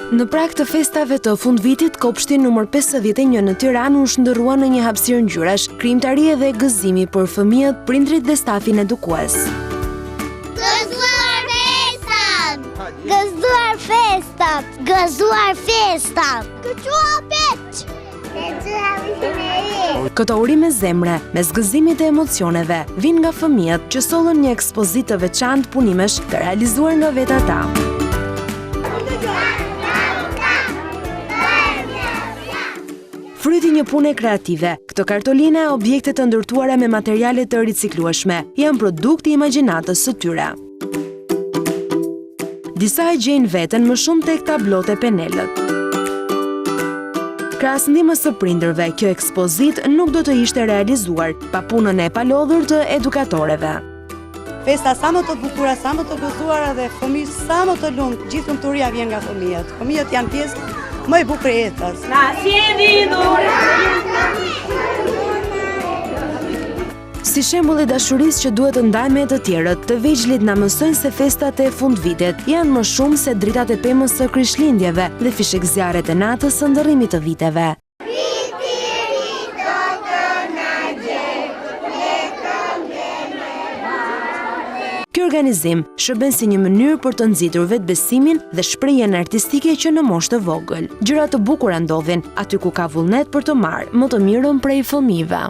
Në prag të festave të fundvitit, kopshti numër 51 në Tiranë u shndërrua në një hapësirë ngjyrash, krijimtarie dhe gëzimi për fëmijët, prindrit dhe stafin edukues. Gëzuar festat! Gëzuar festat! Gëzuar festat! Gëzuar pet! Këto urime zemre, mes gëzimit e emocioneve, vijnë nga fëmijët që sollën një ekspozitë të veçantë punimesh të realizuar nga vetë ata. Fryti një pune kreative, këto kartolina e objekte të ndërtuara me materiale të riciklueshme janë produkti i imagjinatës së tyre. Disa e gjejnë veten më shumë tek tablot e penelët. Krahas ndihmës së prindërve, kjo ekspozitë nuk do të ishte realizuar pa punën e palodhur të edukatorëve. Festa sa më të bukura, sa më të gëzuara dhe fëmijë sa më të lumtur, gjithë lumturia vjen nga fëmijët. Fëmijët janë pjesë më e bukur e jetës. Na sjellni Si shembull i dashurisë që duhet të ndajmë me të tjerët, të vegjëlit na mësojnë se festat e fundvitit janë më shumë se dritat e pemës së Krishtlindjeve dhe fishekzjarret e natës së ndërrimit të viteve. Ky organizim shërben si një mënyrë për të nxitur vetbesimin dhe shprehjen artistike që në moshë të vogël. Gjëra të bukura ndodhin aty ku ka vullnet për të marrë më të mirën prej fëmijëve.